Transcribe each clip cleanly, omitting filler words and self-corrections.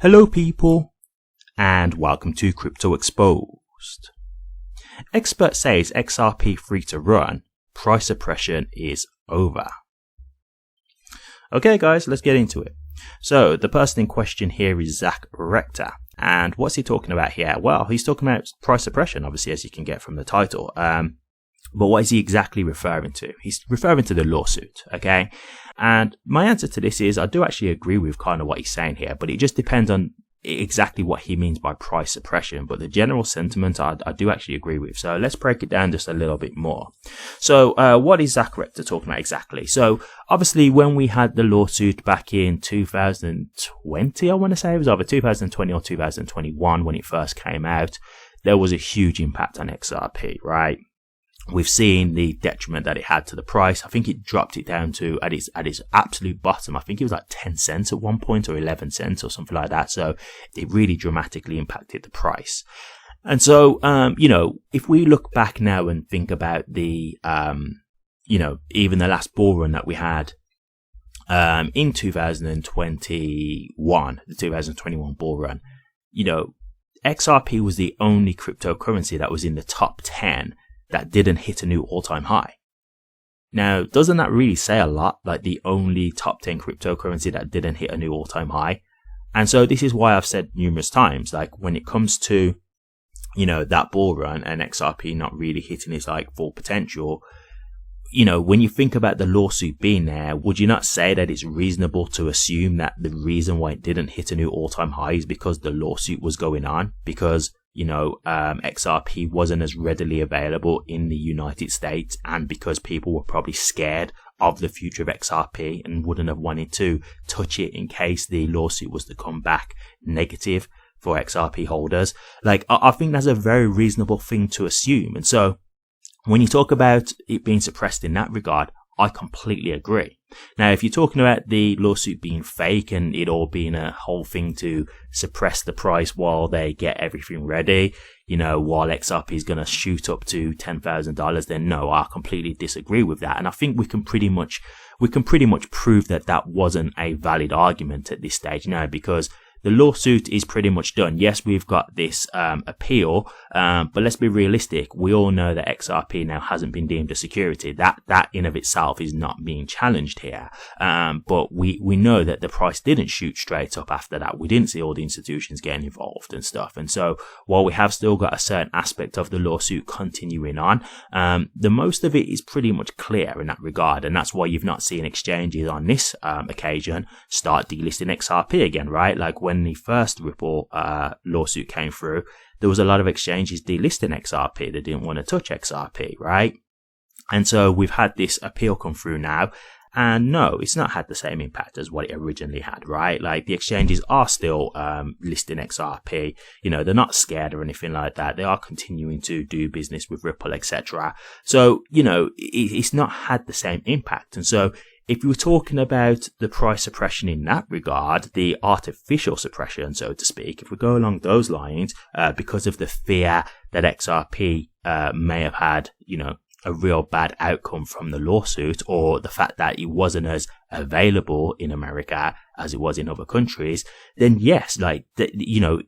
Hello people, and welcome to Crypto Exposed. Expert says XRP free to run, price suppression is over. Okay guys, let's get into it. So the person in question here is Rector, and what's he talking about here? Well, he's talking about price suppression, obviously, as you can get from the title. But what is he exactly referring to? He's referring to the lawsuit, okay? And my answer to this is I do actually agree with kind of what he's saying here, but it just depends on exactly what he means by price suppression. But the general sentiment I do actually agree with. So let's break it down just a little bit more. So what is Rector talking about exactly? So obviously when we had the lawsuit back in 2020, I want to say it was either 2020 or 2021 when it first came out, there was a huge impact on XRP, right? We've seen the detriment that it had to the price. I think it dropped it down to at its absolute bottom. I think it was like 10 cents at one point or 11 cents or something like that. So it really dramatically impacted the price. And so, if we look back now and think about the, even the last bull run that we had, in 2021, the 2021 bull run, XRP was the only cryptocurrency that was in the top 10 that didn't hit a new all-time high. Now, doesn't that really say a lot? Like the only top 10 cryptocurrency that didn't hit a new all-time high. And so this is why I've said numerous times, like when it comes to, that bull run and XRP not really hitting its like full potential, when you think about the lawsuit being there, would you not say that it's reasonable to assume that the reason why it didn't hit a new all-time high is because the lawsuit was going on? Because XRP wasn't as readily available in the United States, and because people were probably scared of the future of XRP and wouldn't have wanted to touch it in case the lawsuit was to come back negative for XRP holders. Like, I think that's a very reasonable thing to assume. And so when you talk about it being suppressed in that regard, I completely agree. Now, if you're talking about the lawsuit being fake and it all being a whole thing to suppress the price while they get everything ready, while XRP is going to shoot up to $10,000, then no, I completely disagree with that. And I think we can pretty much prove that that wasn't a valid argument at this stage now, because the lawsuit is pretty much done. Yes, we've got this appeal, but let's be realistic. We all know that XRP now hasn't been deemed a security. That in of itself is not being challenged here. But we know that the price didn't shoot straight up after that. We didn't see all the institutions getting involved and stuff. And so while we have still got a certain aspect of the lawsuit continuing on, the most of it is pretty much clear in that regard. And that's why you've not seen exchanges on this occasion start delisting XRP again, right? Like when the first Ripple lawsuit came through, there was a lot of exchanges delisting XRP. They didn't want to touch XRP, right? And so we've had this appeal come through now, and no, it's not had the same impact as what it originally had, right? Like the exchanges are still listing XRP. They're not scared or anything like that. They are continuing to do business with Ripple, etc. So, it's not had the same impact. And so if you were talking about the price suppression in that regard, the artificial suppression, so to speak, if we go along those lines, because of the fear that XRP may have had, a real bad outcome from the lawsuit, or the fact that it wasn't as available in America as it was in other countries, then yes,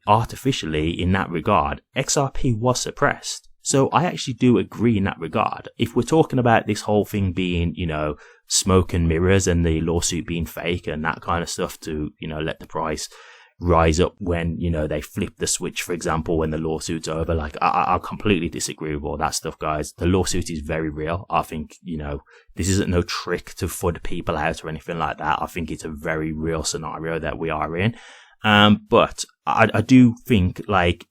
artificially in that regard, XRP was suppressed. So I actually do agree in that regard. If we're talking about this whole thing being, smoke and mirrors and the lawsuit being fake and that kind of stuff to, let the price rise up when, they flip the switch, for example, when the lawsuit's over, like I completely disagree with all that stuff, guys. The lawsuit is very real. I think, this isn't no trick to FUD people out or anything like that. I think it's a very real scenario that we are in. But I do think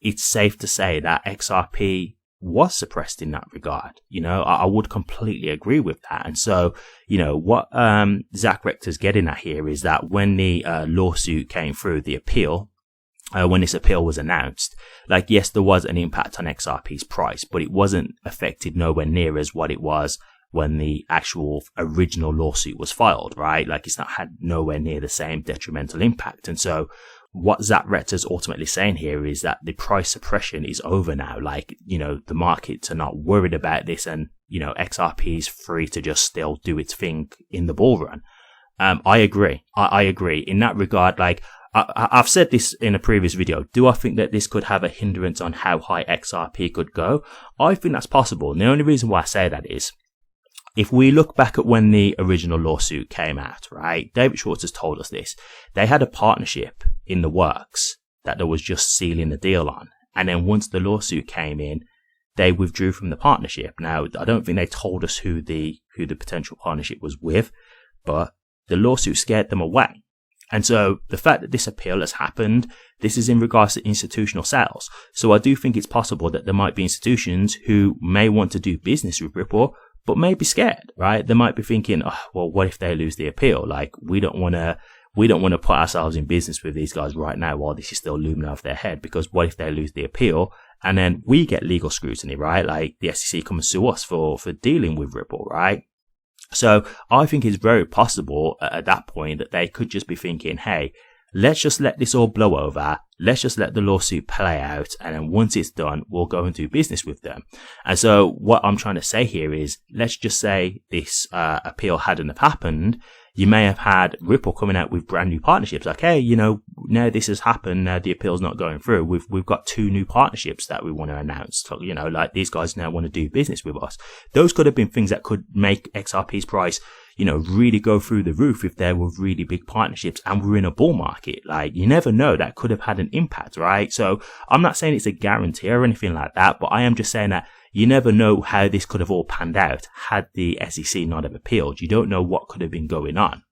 it's safe to say that XRP was suppressed in that regard. I would completely agree with that. And so, what Rector's getting at here is that when the lawsuit came through, the appeal, when this appeal was announced, yes, there was an impact on XRP's price, but it wasn't affected nowhere near as what it was when the actual original lawsuit was filed, right? It's not had nowhere near the same detrimental impact. And so what Rector's ultimately saying here is that the price suppression is over now. The markets are not worried about this, and, XRP is free to just still do its thing in the bull run. I agree. I agree. In that regard, I've said this in a previous video. Do I think that this could have a hindrance on how high XRP could go? I think that's possible. And the only reason why I say that is, if we look back at when the original lawsuit came out, right? David Schwartz has told us this. They had a partnership in the works that there was just sealing the deal on. And then once the lawsuit came in, they withdrew from the partnership. Now, I don't think they told us who the potential partnership was with, but the lawsuit scared them away. And so the fact that this appeal has happened, this is in regards to institutional sales. So I do think it's possible that there might be institutions who may want to do business with Ripple, but may be scared, right? They might be thinking, oh, well, what if they lose the appeal? Like, we don't want to put ourselves in business with these guys right now while this is still looming over their head, because what if they lose the appeal and then we get legal scrutiny, right? Like the SEC come and sue us for dealing with Ripple, right? So I think it's very possible at that point that they could just be thinking, hey, let's just let this all blow over. Let's just let the lawsuit play out. And then once it's done, we'll go and do business with them. And so what I'm trying to say here is, let's just say this appeal hadn't have happened. You may have had Ripple coming out with brand new partnerships. Like, hey, now this has happened. Now the appeal's not going through. We've got 2 new partnerships that we want to announce. So, like these guys now want to do business with us. Those could have been things that could make XRP's price, really go through the roof if there were really big partnerships and we're in a bull market. Like, you never know, that could have had an impact, right? So I'm not saying it's a guarantee or anything like that, but I am just saying that you never know how this could have all panned out had the SEC not have appealed. You don't know what could have been going on.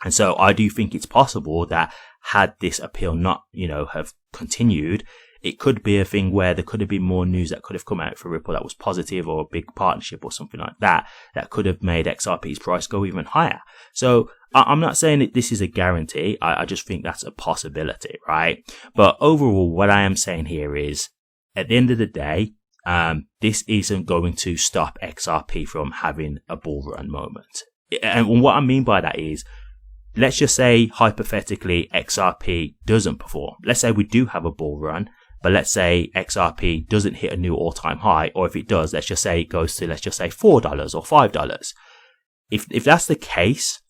And so I do think it's possible that had this appeal not, have continued, it could be a thing where there could have been more news that could have come out for Ripple that was positive, or a big partnership or something like that, that could have made XRP's price go even higher. So I'm not saying that this is a guarantee. I just think that's a possibility, right? But overall, what I am saying here is, at the end of the day, this isn't going to stop XRP from having a bull run moment. And what I mean by that is, let's just say hypothetically XRP doesn't perform. Let's say we do have a bull run, but let's say XRP doesn't hit a new all-time high, or if it does, let's just say it goes to, let's just say $4 or $5. If that's the case,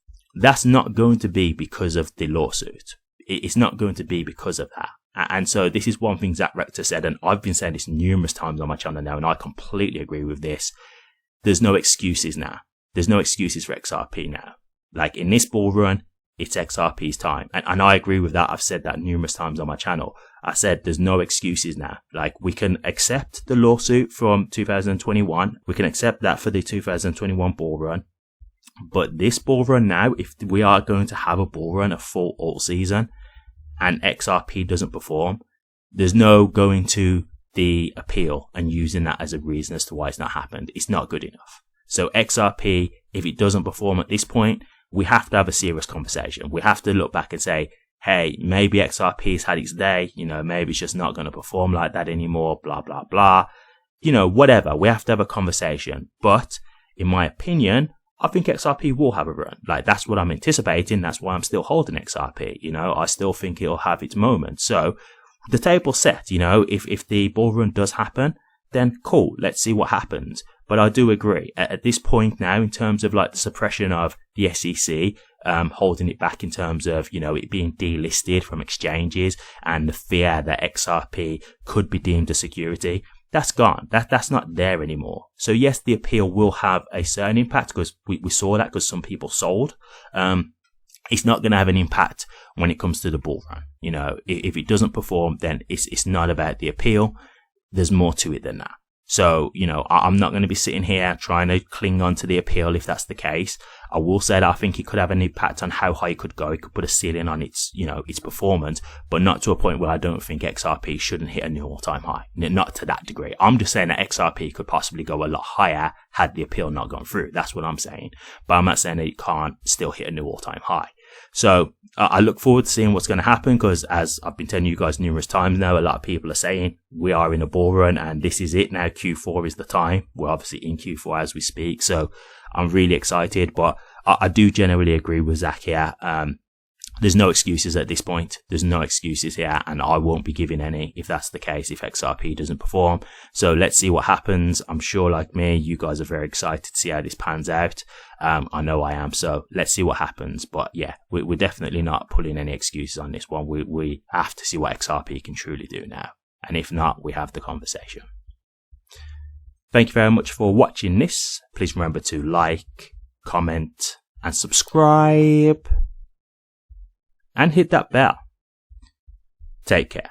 that's not going to be because of the lawsuit. It's not going to be because of that. And so this is one thing Zach Rector said, and I've been saying this numerous times on my channel now, and I completely agree with this. There's no excuses now. There's no excuses for XRP now. Like, in this bull run, it's XRP's time. And I agree with that. I've said that numerous times on my channel. I said there's no excuses now. Like, we can accept the lawsuit from 2021. We can accept that for the 2021 bull run. But this bull run now, if we are going to have a bull run, a full alt season, and XRP doesn't perform, there's no going to the appeal and using that as a reason as to why it's not happened. It's not good enough. So XRP, if it doesn't perform at this point, we have to have a serious conversation. We have to look back and say, hey, maybe XRP's had its day, maybe it's just not going to perform like that anymore, blah, blah, blah. Whatever. We have to have a conversation. But in my opinion, I think XRP will have a run. Like, that's what I'm anticipating. That's why I'm still holding XRP. I still think it'll have its moment. So the table's set, if the bull run does happen, then cool. Let's see what happens. But I do agree at this point now, in terms of like the suppression of the SEC, holding it back in terms of, it being delisted from exchanges and the fear that XRP could be deemed a security. That's gone. That's not there anymore. So yes, the appeal will have a certain impact, because we saw that because some people sold. It's not going to have an impact when it comes to the bull run. If it doesn't perform, then it's not about the appeal. There's more to it than that. So, I'm not going to be sitting here trying to cling on to the appeal if that's the case. I will say that I think it could have an impact on how high it could go. It could put a ceiling on its, its performance, but not to a point where I don't think XRP shouldn't hit a new all-time high. Not to that degree. I'm just saying that XRP could possibly go a lot higher had the appeal not gone through. That's what I'm saying. But I'm not saying that it can't still hit a new all-time high. So I look forward to seeing what's going to happen, because as I've been telling you guys numerous times now, a lot of people are saying we are in a bull run and this is it now. Q4 is the time. We're obviously in Q4 as we speak. So I'm really excited, but I do generally agree with Zach here. There's no excuses at this point. There's no excuses here, and I won't be giving any if that's the case, if XRP doesn't perform. So let's see what happens. I'm sure, like me, you guys are very excited to see how this pans out. I know I am. So let's see what happens. But yeah, we're definitely not pulling any excuses on this one. We have to see what XRP can truly do now. And if not, we have the conversation. Thank you very much for watching this. Please remember to like, comment, and subscribe. And hit that bell. Take care.